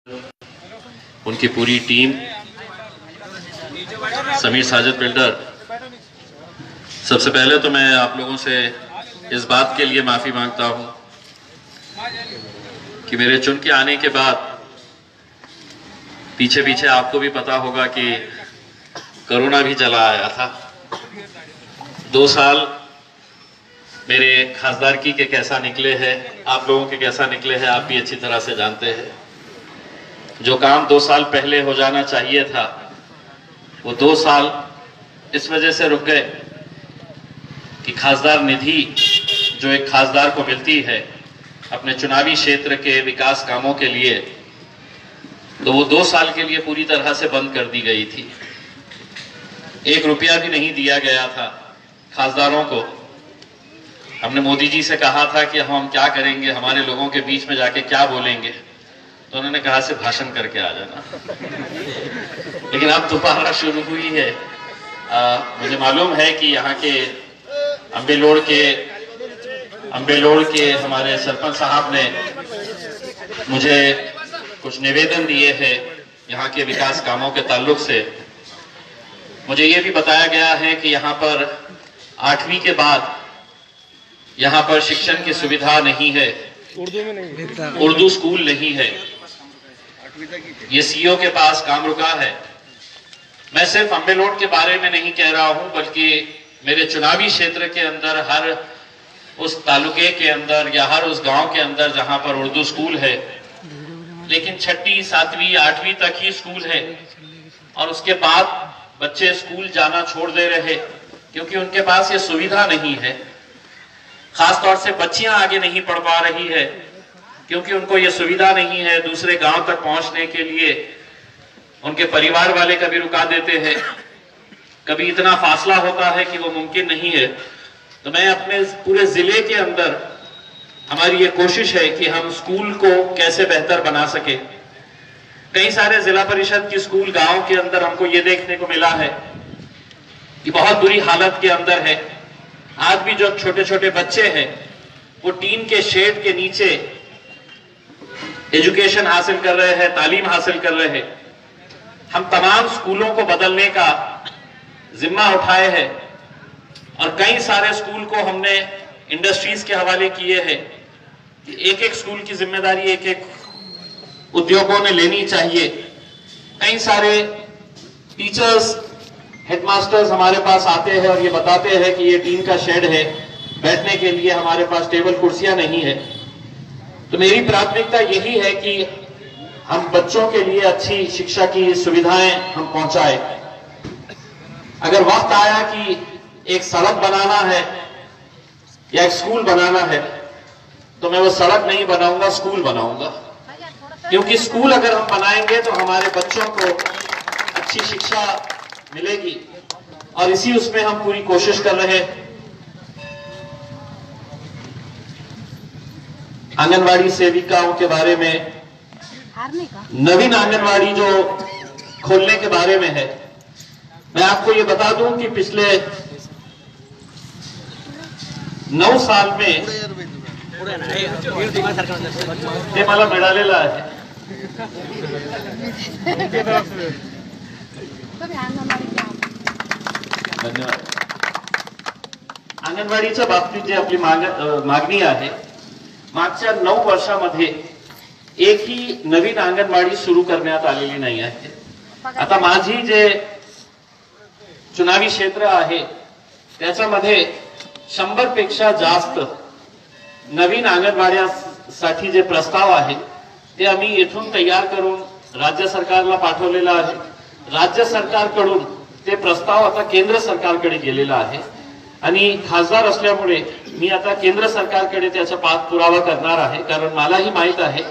उनकी पूरी team, Sameer Sajid builder, सबसे पहले तो मैं आप लोगों से इस बात के लिए माफी मांगता हूं कि मेरे चुन के आने के बाद पीछे पीछे आपको भी पता होगा कि कोरोना भी चला आया था। 2 साल मेरे खासदारकी के कैसा निकले हैं, आप लोगों के कैसा निकले हैं, आप भी अच्छी तरह से जानते हैं। जो काम 2 साल पहले हो जाना चाहिए था वो 2 साल इस वजह से रुक गए कि खासदार निधि जो एक खासदार को मिलती है अपने चुनावी क्षेत्र के विकास कामों के लिए, तो वो 2 साल के लिए पूरी तरह से बंद कर दी गई थी। 1 रुपया भी नहीं दिया गया था खासदारों को। हमने मोदी जी से कहा था कि हम क्या करेंगे, हमारे लोगों के बीच में जाके क्या बोलेंगे, तो उन्होंने कहा से भाषण करके आ जाना। लेकिन अब दोबारा शुरू हुई है। मुझे मालूम है कि यहाँ के अम्बेलोड़ के हमारे सरपंच साहब ने मुझे कुछ निवेदन दिए हैं यहाँ के विकास कामों के ताल्लुक से। मुझे ये भी बताया गया है कि यहाँ पर 8वीं के बाद यहाँ पर शिक्षण की सुविधा नहीं है, उर्दू स्कूल नहीं है। ये सीओ के पास काम रुका है। मैं सिर्फ अम्बेलोड़ के बारे में नहीं कह रहा हूं, बल्कि मेरे चुनावी क्षेत्र के अंदर हर उस तालुके के अंदर या हर उस गांव के अंदर जहां पर उर्दू स्कूल है, लेकिन 6वीं 7वीं 8वीं तक ही स्कूल है और उसके बाद बच्चे स्कूल जाना छोड़ दे रहे क्योंकि उनके पास ये सुविधा नहीं है। खासतौर से बच्चियां आगे नहीं पढ़ पा रही है क्योंकि उनको ये सुविधा नहीं है। दूसरे गांव तक पहुंचने के लिए उनके परिवार वाले कभी रुका देते हैं, कभी इतना फासला होता है कि वो मुमकिन नहीं है। तो मैं अपने पूरे जिले के अंदर, हमारी ये कोशिश है कि हम स्कूल को कैसे बेहतर बना सके। कई सारे जिला परिषद की स्कूल गांव के अंदर हमको ये देखने को मिला है कि बहुत बुरी हालत के अंदर है। आज भी जो छोटे छोटे बच्चे हैं वो टीन के शेड के नीचे एजुकेशन हासिल कर रहे हैं, तालीम हासिल कर रहे हैं। हम तमाम स्कूलों को बदलने का जिम्मा उठाए हैं और कई सारे स्कूल को हमने इंडस्ट्रीज के हवाले किए हैं कि एक एक स्कूल की जिम्मेदारी एक एक उद्योगों ने लेनी चाहिए। कई सारे टीचर्स, हेडमास्टर्स हमारे पास आते हैं और ये बताते हैं कि ये टीन का शेड है, बैठने के लिए हमारे पास टेबल कुर्सियां नहीं है। तो मेरी प्राथमिकता यही है कि हम बच्चों के लिए अच्छी शिक्षा की सुविधाएं हम पहुंचाए। अगर वक्त आया कि एक सड़क बनाना है या एक स्कूल बनाना है तो मैं वो सड़क नहीं बनाऊंगा, स्कूल बनाऊंगा। क्योंकि स्कूल अगर हम बनाएंगे तो हमारे बच्चों को अच्छी शिक्षा मिलेगी और इसी उसमें हम पूरी कोशिश कर रहे हैं। आंगनवाड़ी सेविकाओं के बारे में, नवीन आंगनवाड़ी जो खोलने के बारे में है, मैं आपको ये बता दूं कि पिछले 9 साल में ते मला मिळालेला आहे। धन्यवाद। अंगणवाडीच्या बाबतीत जी आपली मागणी आहे, मागच्या 9 वर्षामध्ये एकही नवीन अंगणवाडी सुरू करण्यात आलेली नाही आहे। आता माझी जे चुनावी क्षेत्र आहे त्याच्यामध्ये 100 पेक्षा जास्त नवीन अंगणवाड्यासाठी जे प्रस्ताव आहे ते आम्ही येथून तयार करून राज्य सरकारला पाठवलेला आहे। राज्य सरकारकडून ते प्रस्ताव आता केंद्र सरकारकडे गेलेला आहे आणि खासदार असल्यामुळे मी आता केंद्र सरकारकडे त्याचा पाठपुरावा करणार आहे, कारण मलाही माहित आहे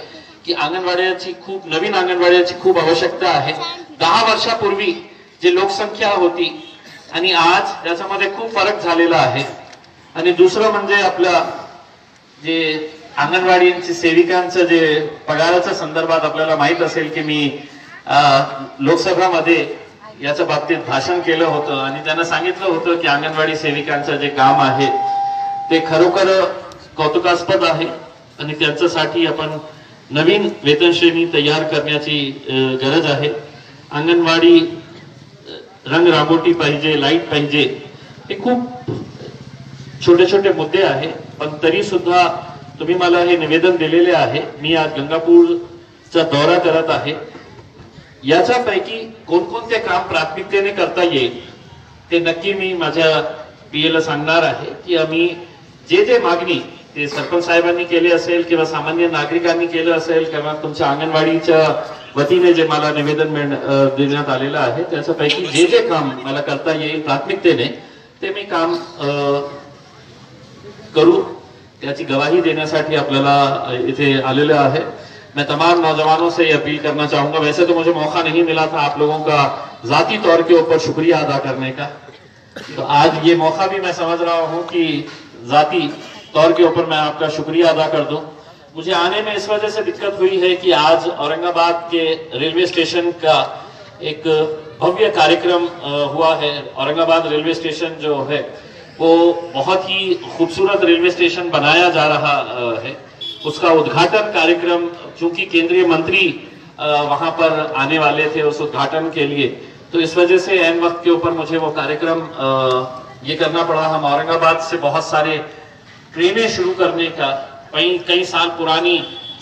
की अंगणवाड्याची नवीन अंगणवाड्याची खूप आवश्यकता आहे। 10 वर्षापूर्वी जे लोकसंख्या होती आणि आज त्याच्यामध्ये खूप फरक झालेला आहे। आणि दुसरं म्हणजे आपला जे अंगणवाडीची सेविकांचं जे पगाराच्या संदर्भात आपल्याला माहित असेल की मी लोकसभामध्ये याच्या बाबतीत भाषण केलं होतं आणि त्यांना सांगितलं होतं की अंगणवाडी सेविकांचं जे काम आहे ते खरोखर कौतुकास्पद आहे आणि त्यांच्यासाठी आपण नवीन वेतन श्रेणी तयार करण्याची गरज आहे। अंगणवाडी रंगरांगोटी पाहिजे, लाईट पाहिजे, हे खूप छोटे छोटे मुद्दे आहे, पण तरी सुद्धा तुम्ही मला हे निवेदन दिलेले आहे। मी आज गंगापूरचा दौरा करत आहे। याच्यापैकी कोणकोणते काम प्राथमिकतेने करता येईल ते नक्की मी माझ्या पीएला सांगणार आहे की आम्ही जे जे मागणी ते सरपंच साहेबांनी केली असेल किंवा सामान्य नागरिकांनी केलं असेल किंवा तुमच्या अंगणवाडीच्या वतीने जे मला निवेदन देण्यात आलेलं आहे त्याच्यापैकी जे जे काम मला करता येईल प्राथमिकतेने ते मी काम करू, त्याची गवाही देण्यासाठी आपल्याला इथे आलेले आहे। मैं तमाम नौजवानों से अपील करना चाहूंगा, वैसे तो मुझे मौका नहीं मिला था आप लोगों का जाती तौर के ऊपर शुक्रिया अदा करने का, तो आज ये मौका भी मैं समझ रहा हूं कि जाती तौर के ऊपर मैं आपका शुक्रिया अदा कर दूं। मुझे आने में इस वजह से दिक्कत हुई है कि आज औरंगाबाद के रेलवे स्टेशन का एक भव्य कार्यक्रम हुआ है। औरंगाबाद रेलवे स्टेशन जो है वो बहुत ही खूबसूरत रेलवे स्टेशन बनाया जा रहा है। उसका उद्घाटन कार्यक्रम, चूंकि केंद्रीय मंत्री वहां पर आने वाले थे उस उद्घाटन के लिए, तो इस वजह से ऐन वक्त के ऊपर मुझे वो कार्यक्रम ये करना पड़ा। हम औरंगाबाद से बहुत सारे ट्रेनें शुरू करने का, कई साल पुरानी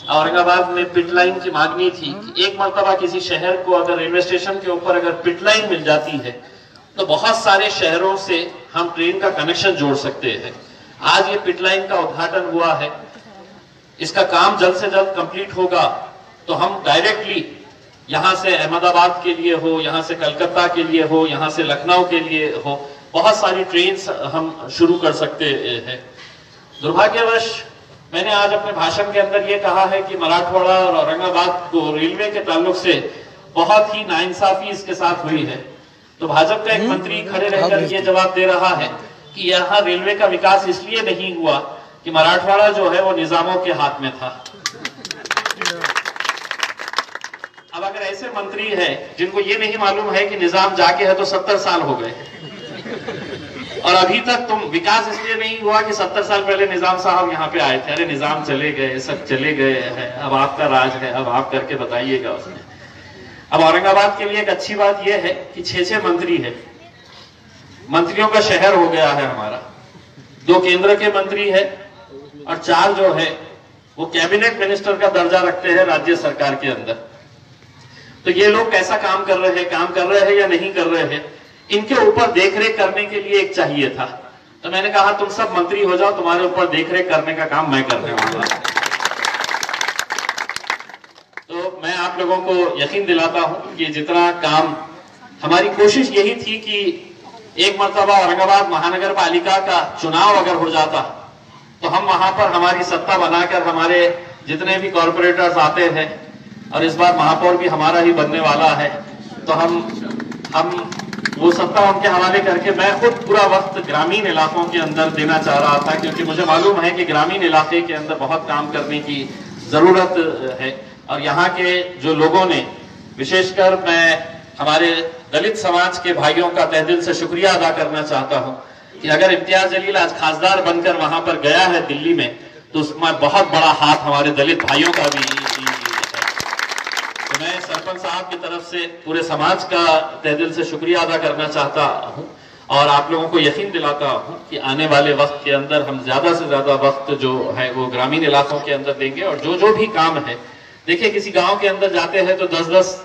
औरंगाबाद में पिट लाइन की मांगनी थी कि एक मर्तबा किसी शहर को अगर रेलवे स्टेशन के ऊपर अगर पिट लाइन मिल जाती है तो बहुत सारे शहरों से हम ट्रेन का कनेक्शन जोड़ सकते हैं। आज ये पिट लाइन का उद्घाटन हुआ है, इसका काम जल्द से जल्द कंप्लीट होगा तो हम डायरेक्टली यहां से अहमदाबाद के लिए हो, यहां से कलकत्ता के लिए हो, यहां से लखनऊ के लिए हो, बहुत सारी ट्रेन हम शुरू कर सकते हैं। दुर्भाग्यवश मैंने आज अपने भाषण के अंदर ये कहा है कि मराठवाड़ा और औरंगाबाद को रेलवे के ताल्लुक से बहुत ही नाइंसाफी इसके साथ हुई है। तो भाजपा का एक मंत्री खड़े रहकर ये जवाब दे रहा है कि यहाँ रेलवे का विकास इसलिए नहीं हुआ कि मराठवाड़ा जो है वो निजामों के हाथ में था। अब अगर ऐसे मंत्री है जिनको ये नहीं मालूम है कि निजाम जाके है तो 70 साल हो गए और अभी तक तुम विकास इसलिए नहीं हुआ कि 70 साल पहले निजाम साहब यहाँ पे आए थे, अरे निजाम चले गए, सब चले गए हैं, अब आपका राज है, अब आप करके बताइएगा उसमें। अब औरंगाबाद के लिए एक अच्छी बात यह है कि 6 मंत्री है, मंत्रियों का शहर हो गया है हमारा। 2 केंद्र के मंत्री है और 4 जो है वो कैबिनेट मिनिस्टर का दर्जा रखते हैं राज्य सरकार के अंदर। तो ये लोग कैसा काम कर रहे हैं या नहीं कर रहे हैं, इनके ऊपर देखरेख करने के लिए एक चाहिए था। तो मैंने कहा तुम सब मंत्री हो जाओ, तुम्हारे ऊपर देखरेख करने का काम मैं करने वाला। तो मैं आप लोगों को यकीन दिलाता हूं कि जितना काम, हमारी कोशिश यही थी कि एक मर्तबा औरंगाबाद महानगर पालिका का चुनाव अगर हो जाता तो हम वहां पर हमारी सत्ता बनाकर हमारे जितने भी कॉर्पोरेटर्स आते हैं, और इस बार महापौर भी हमारा ही बनने वाला है, तो हम वो सत्ता उनके हवाले करके मैं खुद पूरा वक्त ग्रामीण इलाकों के अंदर देना चाह रहा था, क्योंकि मुझे मालूम है कि ग्रामीण इलाके के अंदर बहुत काम करने की जरूरत है। और यहाँ के जो लोगों ने, विशेषकर मैं हमारे दलित समाज के भाइयों का तहे दिल से शुक्रिया अदा करना चाहता हूँ कि अगर इम्तियाज जलील आज खासदार बनकर वहां पर गया है दिल्ली में, तो उसमें बहुत बड़ा हाथ हमारे दलित भाइयों का भी है। तो मैं सरपंच साहब की तरफ से पूरे समाज का तहे दिल से शुक्रिया अदा करना चाहता हूँ और आप लोगों को यकीन दिलाता हूँ कि आने वाले वक्त के अंदर हम ज्यादा से ज्यादा वक्त जो है वो ग्रामीण इलाकों के अंदर देंगे। और जो भी काम है, देखिए किसी गांव के अंदर जाते हैं तो 10-10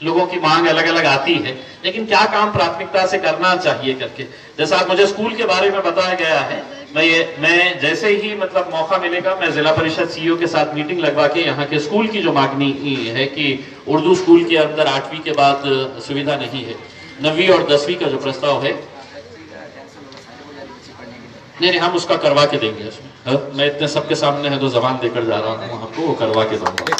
लोगों की मांग अलग अलग आती है, लेकिन क्या काम प्राथमिकता से करना चाहिए करके, जैसा आज मुझे स्कूल के बारे में बताया गया है, मैं जैसे ही मतलब मौका मिलेगा मैं जिला परिषद सीईओ के साथ मीटिंग लगवा के यहाँ के स्कूल की जो मांगनी है कि उर्दू स्कूल के अंदर 8वीं के बाद सुविधा नहीं है, 9वीं और 10वीं का जो प्रस्ताव है, नहीं हम उसका करवा के देंगे। उसमें मैं इतने सबके सामने है तो जबान देकर जा रहा हूँ, आपको वो करवा के दूंगा।